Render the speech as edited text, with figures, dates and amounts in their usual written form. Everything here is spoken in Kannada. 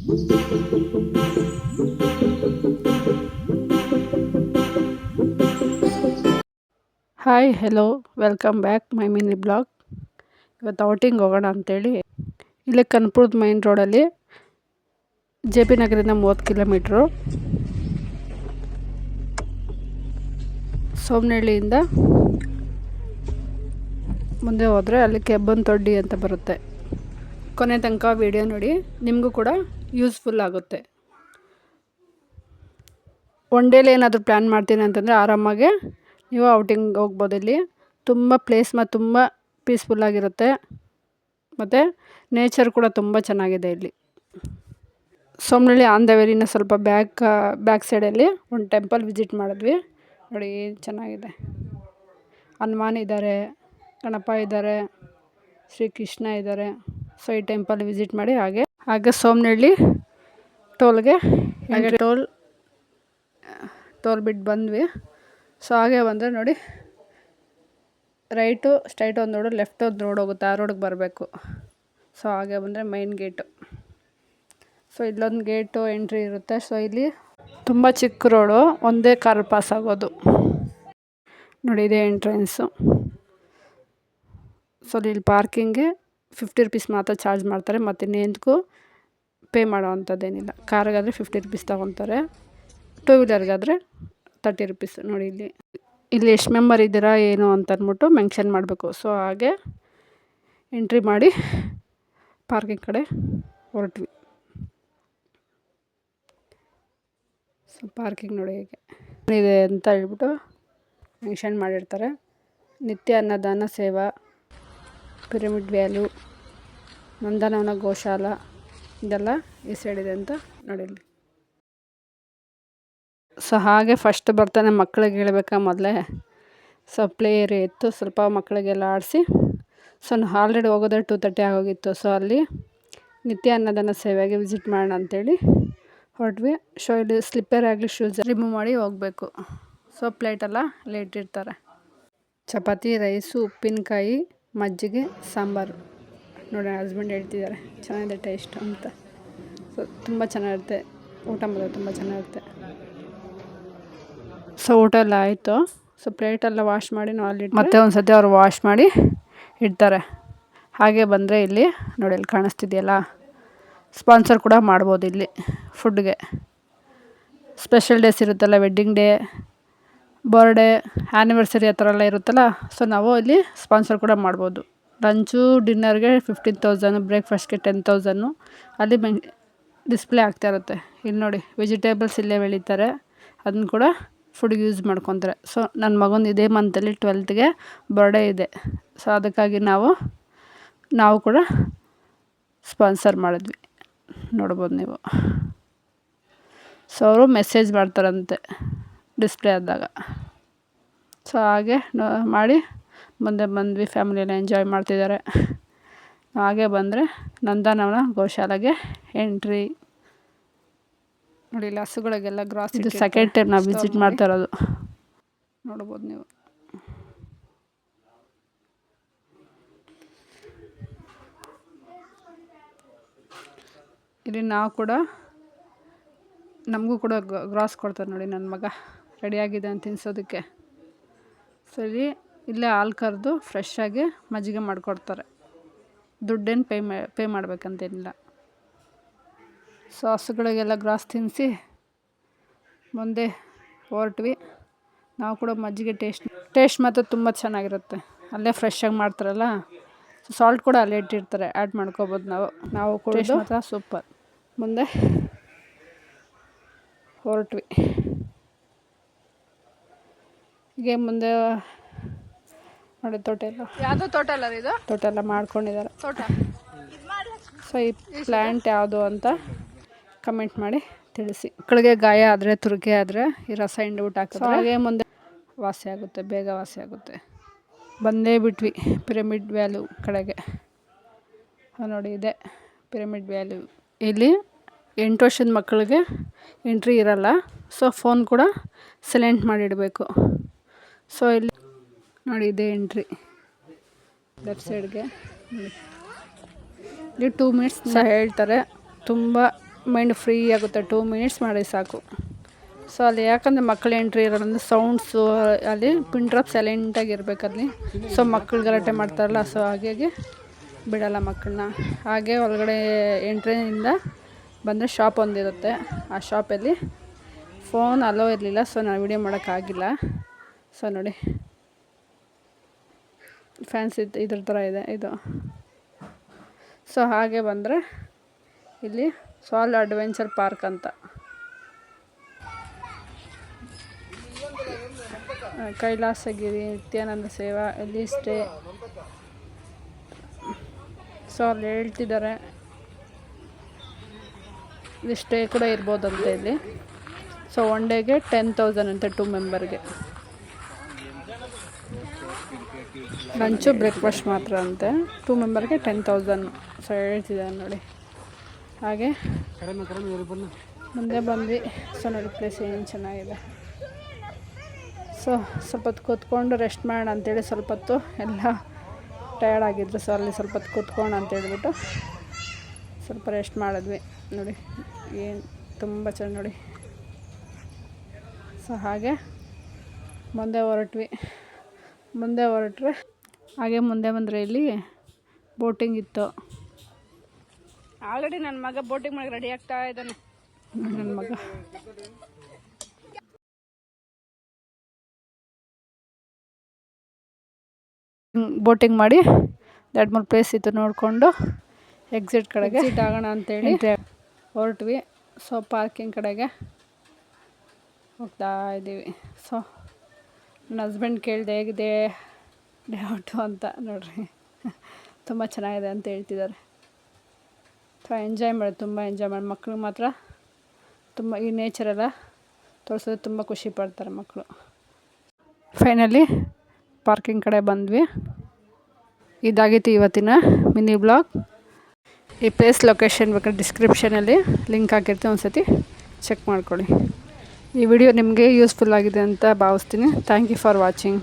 Hi hello welcome back my mini blog. ಇವತ್ತು ಔಟಿಂಗ್ ಹೋಗೋಣ ಅಂಥೇಳಿ ಇಲ್ಲೇ ಕನಕಪುರದ ಮೈನ್ ರೋಡಲ್ಲಿ ಜೆ ಪಿ ನಗರಿಂದ 30 ಕಿಲೋಮೀಟ್ರು, ಸೋಮನಹಳ್ಳಿಯಿಂದ ಮುಂದೆ ಹೋದರೆ ಅಲ್ಲಿ ಕೆಬ್ಬನತೊಡ್ಡಿ ಅಂತ ಬರುತ್ತೆ. ಕೊನೆ ತನಕ ವಿಡಿಯೋ ನೋಡಿ, ನಿಮಗೂ ಕೂಡ ಯೂಸ್ಫುಲ್ ಆಗುತ್ತೆ. ಒನ್ ಡೇಲಿ ಏನಾದರೂ ಪ್ಲ್ಯಾನ್ ಮಾಡ್ತೀನಿ ಅಂತಂದರೆ ಆರಾಮಾಗೆ ನೀವು ಔಟಿಂಗ್ ಹೋಗ್ಬೋದು. ಇಲ್ಲಿ ತುಂಬ ಪ್ಲೇಸ್ ಮತ್ತು ತುಂಬ ಪೀಸ್ಫುಲ್ಲಾಗಿರುತ್ತೆ, ಮತ್ತು ನೇಚರ್ ಕೂಡ ತುಂಬ ಚೆನ್ನಾಗಿದೆ. ಇಲ್ಲಿ ಸೋಮನಹಳ್ಳಿ ಆನ್ ದ ವೇರಿನ ಸ್ವಲ್ಪ ಬ್ಯಾಕ್ ಸೈಡಲ್ಲಿ ಒಂದು ಟೆಂಪಲ್ ವಿಸಿಟ್ ಮಾಡಿದ್ವಿ. ನೋಡಿ ಚೆನ್ನಾಗಿದೆ. ಹನುಮಾನ್ ಇದ್ದಾರೆ, ಗಣಪ ಇದ್ದಾರೆ, ಶ್ರೀಕೃಷ್ಣ ಇದ್ದಾರೆ. ಸೊ ಈ ಟೆಂಪಲ್ ವಿಸಿಟ್ ಮಾಡಿ ಹಾಗೆ ಸೋಮನಹಳ್ಳಿ ಟೋಲ್ಗೆ ಟೋಲ್ ಬಿಟ್ಟು ಬಂದ್ವಿ. ಸೊ ಹಾಗೆ ಬಂದರೆ ನೋಡಿ, ರೈಟು ಸ್ಟ್ರೈಟ್ ಒಂದು ರೋಡು, ಲೆಫ್ಟ್ ಒಂದು ರೋಡ್ ಹೋಗುತ್ತೆ, ಆ ರೋಡಿಗೆ ಬರಬೇಕು. ಸೊ ಹಾಗೆ ಬಂದರೆ ಮೈನ್ ಗೇಟು. ಸೊ ಇಲ್ಲೊಂದು ಗೇಟು ಎಂಟ್ರಿ ಇರುತ್ತೆ. ಸೊ ಇಲ್ಲಿ ತುಂಬ ಚಿಕ್ಕ ರೋಡು, ಒಂದೇ ಕಾರ್ ಪಾಸ್ ಆಗೋದು. ನೋಡಿ ಇದೇ ಎಂಟ್ರೆನ್ಸು. ಸೊ ಇಲ್ಲಿ ಪಾರ್ಕಿಂಗ್ಗೆ 50 ರುಪೀಸ್ ಮಾತ್ರ ಚಾರ್ಜ್ ಮಾಡ್ತಾರೆ, ಮತ್ತು ಇನ್ನೇಂದಕ್ಕೂ ಪೇ ಮಾಡೋ ಅಂಥದ್ದೇನಿಲ್ಲ. ಕಾರ್ಗಾದರೆ 50 ರುಪೀಸ್ ತೊಗೊತಾರೆ, ಟೂ ವೀಲರ್ಗಾದರೆ 30 ರುಪೀಸ್. ನೋಡಿ ಇಲ್ಲಿ ಎಷ್ಟು ಮೆಂಬರ್ ಇದ್ದೀರಾ ಏನು ಅಂತ ಅಂದ್ಬಿಟ್ಟು ಮೆನ್ಷನ್ ಮಾಡಬೇಕು. ಸೊ ಹಾಗೆ ಎಂಟ್ರಿ ಮಾಡಿ ಪಾರ್ಕಿಂಗ್ ಕಡೆ ಹೊರಟ್ವಿ. ಸೊ ಪಾರ್ಕಿಂಗ್ ನೋಡಿ ಹೇಗೆ ಇದೆ ಅಂತ ಹೇಳ್ಬಿಟ್ಟು ಮೆನ್ಷನ್ ಮಾಡಿರ್ತಾರೆ. ನಿತ್ಯ ಅನ್ನದಾನ ಸೇವಾ, ಪಿರಮಿಡ್ ವ್ಯಾಲ್ಯೂ, ನಂದನವನ ಗೋಶಾಲ, ಇದೆಲ್ಲ ಈ ಸೈಡ್ ಇದೆ ಅಂತ ನೋಡಿ ಇಲ್ಲಿ. ಸೊ ಹಾಗೆ ಫಸ್ಟ್ ಬರ್ತಾನೆ ಮಕ್ಕಳಿಗೆ ಹೇಳ್ಬೇಕಾ ಮೊದಲೇ. ಸೊ ಪ್ಲೇ ಏರಿಯಾ ಇತ್ತು, ಸ್ವಲ್ಪ ಮಕ್ಕಳಿಗೆಲ್ಲ ಆಡಿಸಿ. ಸೊ ನಾವು ಆಲ್ರೆಡಿ ಹೋಗೋದೇ 2:30 ಆಗೋಗಿತ್ತು. ಸೊ ಅಲ್ಲಿ ನಿತ್ಯ ಅನ್ನದಾನ ಸೇವೆಗೆ ವಿಸಿಟ್ ಮಾಡೋಣ ಅಂಥೇಳಿ ಹೊರಟ್ವಿ. ಸೊ ಇಲ್ಲಿ ಸ್ಲಿಪ್ಪರ್ ಆಗಲಿ ಶೂಸ್ ರಿಮೂವ್ ಮಾಡಿ ಹೋಗಬೇಕು. ಸೊ ಪ್ಲೇಟೆಲ್ಲ ಅಲ್ಲಿ ಇಟ್ಟಿರ್ತಾರೆ. ಚಪಾತಿ, ರೈಸು, ಉಪ್ಪಿನಕಾಯಿ, ಮಜ್ಜಿಗೆ, ಸಾಂಬಾರು. ನೋಡಿ ಹಸ್ಬೆಂಡ್ ಹೇಳ್ತಿದ್ದಾರೆ ಚೆನ್ನಾಗಿದೆ ಟೇಸ್ಟ್ ಅಂತ. ಸೊ ತುಂಬ ಚೆನ್ನಾಗಿರುತ್ತೆ ಊಟ, ಮಾಡೋದು ತುಂಬ ಚೆನ್ನಾಗಿರುತ್ತೆ. ಸೊ ಊಟ ಎಲ್ಲ ಆಯಿತು. ಸೊ ಪ್ಲೇಟೆಲ್ಲ ವಾಶ್ ಮಾಡಿ ನಾವು ಅಲ್ಲಿ ಮತ್ತೆ ಒಂದು ಸತಿ ಅವ್ರು ವಾಶ್ ಮಾಡಿ ಇಡ್ತಾರೆ. ಹಾಗೆ ಬಂದರೆ ಇಲ್ಲಿ ನೋಡಿ, ಅಲ್ಲಿ ಕಾಣಿಸ್ತಿದೆಯಲ್ಲ, ಸ್ಪಾನ್ಸರ್ ಕೂಡ ಮಾಡ್ಬೋದು ಇಲ್ಲಿ ಫುಡ್ಗೆ. ಸ್ಪೆಷಲ್ ಡೇಸ್ ಇರುತ್ತಲ್ಲ, ವೆಡ್ಡಿಂಗ್ ಡೇ, ಬರ್ಡೇ, ಆ್ಯನಿವರ್ಸರಿ ಆ ಥರ ಎಲ್ಲ ಇರುತ್ತಲ್ಲ. ಸೊ ನಾವು ಇಲ್ಲಿ ಸ್ಪಾನ್ಸರ್ ಕೂಡ ಮಾಡ್ಬೋದು. ಲಂಚು ಡಿನ್ನರ್ಗೆ 15,000, ಬ್ರೇಕ್ಫಾಸ್ಟ್ಗೆ 10,000 ಅಲ್ಲಿ ಡಿಸ್ಪ್ಲೇ ಆಗ್ತಾ ಇರುತ್ತೆ. ಇಲ್ಲಿ ನೋಡಿ ವೆಜಿಟೇಬಲ್ಸ್ ಇಲ್ಲೇ ಬೆಳೀತಾರೆ, ಅದನ್ನು ಕೂಡ ಫುಡ್ಗೆ ಯೂಸ್ ಮಾಡ್ಕೊತಾರೆ. ಸೊ ನನ್ನ ಮಗನ ಇದೇ ಮಂತಲ್ಲಿ 12ಗೆ ಬರ್ಡೇ ಇದೆ. ಸೊ ಅದಕ್ಕಾಗಿ ನಾವು ಕೂಡ ಸ್ಪಾನ್ಸರ್ ಮಾಡಿದ್ವಿ, ನೋಡ್ಬೋದು ನೀವು. ಸೊ ಅವರು ಮೆಸೇಜ್ ಮಾಡ್ತಾರಂತೆ ಡಿಸ್ಪ್ಲೇ ಆದಾಗ. ಸೊ ಹಾಗೆ ಮಾಡಿ ಮುಂದೆ ಬಂದ್ವಿ. ಫ್ಯಾಮಿಲಿ ಎಲ್ಲ ಎಂಜಾಯ್ ಮಾಡ್ತಿದ್ದಾರೆ. ಹಾಗೆ ಬಂದರೆ ನಂದನವನ ಗೋಶಾಲೆಗೆ ಎಂಟ್ರಿ. ನೋಡಿ ಇಲ್ಲಿ ಹಸುಗಳಿಗೆಲ್ಲ ಗ್ರಾಸ್. ಇದು ಸೆಕೆಂಡ್ ಟೈಮ್ ನಾವು ವಿಸಿಟ್ ಮಾಡ್ತಾ ಇರೋದು, ನೋಡ್ಬೋದು ನೀವು. ಇಲ್ಲಿ ನಾವು ಕೂಡ, ನಮಗೂ ಕೂಡ ಗ್ರಾಸ್ ಕೊಡ್ತಾರೆ. ನೋಡಿ ನನ್ನ ಮಗ ರೆಡಿಯಾಗಿದೆ ಅಂತ ತಿನ್ನಿಸೋದಕ್ಕೆ. ಸೊ ಇಲ್ಲೇ ಹಾಲು ಕರೆದು ಫ್ರೆಶ್ಶಾಗಿ ಮಜ್ಜಿಗೆ ಮಾಡಿಕೊಡ್ತಾರೆ. ದುಡ್ಡೇನು ಪೇ ಮಾಡಬೇಕಂತೇನಿಲ್ಲ. ಸೊ ಹಸುಗಳಿಗೆಲ್ಲ ಗ್ರಾಸ್ ತಿನ್ನಿಸಿ ಮುಂದೆ ಹೊರಟ್ವಿ. ನಾವು ಕೂಡ ಮಜ್ಜಿಗೆ ಟೇಸ್ಟ್ ಮಾತ್ರ ತುಂಬ ಚೆನ್ನಾಗಿರುತ್ತೆ. ಅಲ್ಲೇ ಫ್ರೆಶ್ಶಾಗಿ ಮಾಡ್ತಾರಲ್ಲ. ಸೊ ಸಾಲ್ಟ್ ಕೂಡ ಅಲ್ಲೇ ಇಟ್ಟಿರ್ತಾರೆ, ಆ್ಯಡ್ ಮಾಡ್ಕೊಬೋದು ನಾವು ಕೂಡ. ಟೇಸ್ಟ್ ಮಾತ್ರ ಸೂಪರ್. ಮುಂದೆ ಹೊರಟ್ವಿ. ಹೀಗೆ ಮುಂದೆ ನೋಡಿ ತೋಟ ಎಲ್ಲ ಇದು ತೋಟ ಎಲ್ಲ ಮಾಡ್ಕೊಂಡಿದ್ದಾರೆ. ಸೊ ಈ ಪ್ಲ್ಯಾಂಟ್ ಯಾವುದು ಅಂತ ಕಮೆಂಟ್ ಮಾಡಿ ತಿಳಿಸಿ. ಮಕ್ಕಳಿಗೆ ಗಾಯ ಆದರೆ, ತುರಿಕೆ ಆದರೆ ಈ ರಸ ಹಿಂಡ್ಬಿಟ್ಟು ಹಾಕಿದ್ರೆ ಹಾಗೆ ಮುಂದೆ ವಾಸಿ ಆಗುತ್ತೆ, ಬೇಗ ವಾಸಿ ಆಗುತ್ತೆ. ಬಂದೇ ಬಿಟ್ವಿ ಪಿರಮಿಡ್ ವ್ಯಾಲ್ಯೂ ಕಡೆಗೆ. ನೋಡಿ ಇದೆ ಪಿರಮಿಡ್ ವ್ಯಾಲ್ಯೂ. ಇಲ್ಲಿ 8 ವರ್ಷದ ಮಕ್ಕಳಿಗೆ ಎಂಟ್ರಿ ಇರಲ್ಲ. ಸೊ ಫೋನ್ ಕೂಡ ಸೈಲೆಂಟ್ ಮಾಡಿಡಬೇಕು. ಸೊ ಇಲ್ಲಿ ನೋಡಿ ಇದೆ ಎಂಟ್ರಿ ಲೆಫ್ಟ್ ಸೈಡ್ಗೆ. ಇಲ್ಲಿ 2 ಮಿನಿಟ್ಸ್ ಹೇಳ್ತಾರೆ. ತುಂಬ ಮೈಂಡ್ ಫ್ರೀ ಆಗುತ್ತೆ. 2 ಮಿನಿಟ್ಸ್ ಮಾಡಿ ಸಾಕು. ಸೊ ಅಲ್ಲಿ ಯಾಕಂದರೆ ಮಕ್ಕಳು ಎಂಟ್ರಿ ಇರೋದ್ರಿಂದ ಸೌಂಡ್ಸು ಅಲ್ಲಿ ಪಿನ್ ಡ್ರಾಪ್ ಸೈಲೆಂಟಾಗಿರ್ಬೇಕಲ್ಲಿ. ಸೊ ಮಕ್ಕಳು ಗಲಾಟೆ ಮಾಡ್ತಾರಲ್ಲ, ಸೊ ಹಾಗಾಗಿ ಬಿಡೋಲ್ಲ ಮಕ್ಕಳನ್ನ. ಹಾಗೆ ಒಳಗಡೆ ಎಂಟ್ರಿಯಿಂದ ಬಂದರೆ ಶಾಪ್ ಒಂದಿರುತ್ತೆ. ಆ ಶಾಪಲ್ಲಿ ಫೋನ್ ಅಲೋ ಇರಲಿಲ್ಲ, ಸೊ ನಾನು ವೀಡಿಯೋ ಮಾಡೋಕ್ಕಾಗಿಲ್ಲ. ಸೊ ನೋಡಿ ಫ್ಯಾನ್ಸಿ ಇದ್ರ ಥರ ಇದೆ ಇದು. ಸೊ ಹಾಗೆ ಬಂದರೆ ಇಲ್ಲಿ ಸಾಲ್ ಅಡ್ವೆಂಚರ್ ಪಾರ್ಕ್ ಅಂತ, ಕೈಲಾಸಗಿರಿ ನಿತ್ಯಾನಂದ ಸೇವಾ ಇಲ್ಲಿ ಸ್ಟೇ. ಸೊ ಅಲ್ಲಿ ಹೇಳ್ತಿದ್ದಾರೆ ಇಲ್ಲಿ ಸ್ಟೇ ಕೂಡ ಇರ್ಬೋದಂತೆ ಇಲ್ಲಿ. ಸೊ 1 ಡೇಗೆ 10,000 ಅಂತೆ 2 ಮೆಂಬರ್ಗೆ. ಲಂಚು ಬ್ರೇಕ್ಫಾಸ್ಟ್ ಮಾತ್ರ ಅಂತೆ, 2 ಮೆಂಬರ್ಗೆ 10,000. ಸೊ ಹೇಳ್ತಿದ್ದಾರೆ ನೋಡಿ. ಹಾಗೆ ಮುಂದೆ ಬಂದ್ವಿ. ಸೊ ನೋಡಿ ಪ್ಲೇಸ್ ಏನು ಚೆನ್ನಾಗಿದೆ. ಸೊ ಸ್ವಲ್ಪ ಹೊತ್ತು ಕೂತ್ಕೊಂಡು ರೆಸ್ಟ್ ಮಾಡೋಣ ಅಂಥೇಳಿ, ಸ್ವಲ್ಪ ಹೊತ್ತು ಎಲ್ಲ ಟಯರ್ಡ್ ಆಗಿದ್ರು. ಸೊ ಅಲ್ಲಿ ಸ್ವಲ್ಪ ಹೊತ್ತು ಕೂತ್ಕೋಣ ಅಂತೇಳ್ಬಿಟ್ಟು ಸ್ವಲ್ಪ ರೆಸ್ಟ್ ಮಾಡಿದ್ವಿ. ನೋಡಿ ಏನು ತುಂಬ ಚೆನ್ನಾಗಿ ನೋಡಿ. ಸೊ ಹಾಗೆ ಮುಂದೆ ಹೊರಟ್ವಿ. ಹಾಗೆ ಮುಂದೆ ಬಂದರೆ ಇಲ್ಲಿ ಬೋಟಿಂಗ್ ಇತ್ತು. ಆಲ್ರೆಡಿ ನನ್ನ ಮಗ ಬೋಟಿಂಗ್ ಮಾಡಿ ರೆಡಿ ಆಗ್ತಾ ಇದ್ದಾನೆ. ನನ್ನ ಮಗ ಬೋಟಿಂಗ್ ಮಾಡಿ 2-3 ಪ್ಲೇಸ್ ಇತ್ತು ನೋಡಿಕೊಂಡು ಎಕ್ಸಿಟ್ ಕಡೆಗೆ ಆಗೋಣ ಅಂತೇಳಿ ಹೊರಟ್ವಿ. ಸೊ ಪಾರ್ಕಿಂಗ್ ಕಡೆಗೆ ಹೋಗ್ತಾ ಇದ್ದೀವಿ. ಸೊ ನನ್ನ ಹಸ್ಬೆಂಡ್ ಕೇಳಿದೆ ಹೇಗಿದೆ ಲೇಔಟು ಅಂತ. ನೋಡ್ರಿ ತುಂಬ ಚೆನ್ನಾಗಿದೆ ಅಂತ ಹೇಳ್ತಿದ್ದಾರೆ. ಸೊ ತುಂಬ ಎಂಜಾಯ್ ಮಾಡಿ ಮಕ್ಕಳು ಮಾತ್ರ ತುಂಬ ಈ ನೇಚರೆಲ್ಲ ತೋರಿಸೋದು ತುಂಬ ಖುಷಿ ಪಡ್ತಾರೆ ಮಕ್ಕಳು. ಫೈನಲಿ ಪಾರ್ಕಿಂಗ್ ಕಡೆ ಬಂದ್ವಿ. ಇದಾಗಿತ್ತು ಇವತ್ತಿನ ಮಿನಿ ಬ್ಲಾಗ್. ಈ ಪ್ಲೇಸ್ ಲೊಕೇಶನ್ ಬೇಕಾದ್ರೆ ಡಿಸ್ಕ್ರಿಪ್ಷನಲ್ಲಿ ಲಿಂಕ್ ಹಾಕಿರ್ತೀನಿ, ಒಂದು ಸತಿ ಚೆಕ್ ಮಾಡ್ಕೊಳ್ಳಿ. ಈ ವಿಡಿಯೋ ನಿಮಗೆ ಯೂಸ್ಫುಲ್ ಆಗಿದೆ ಅಂತ ಭಾವಿಸ್ತೀನಿ. Thank you for watching.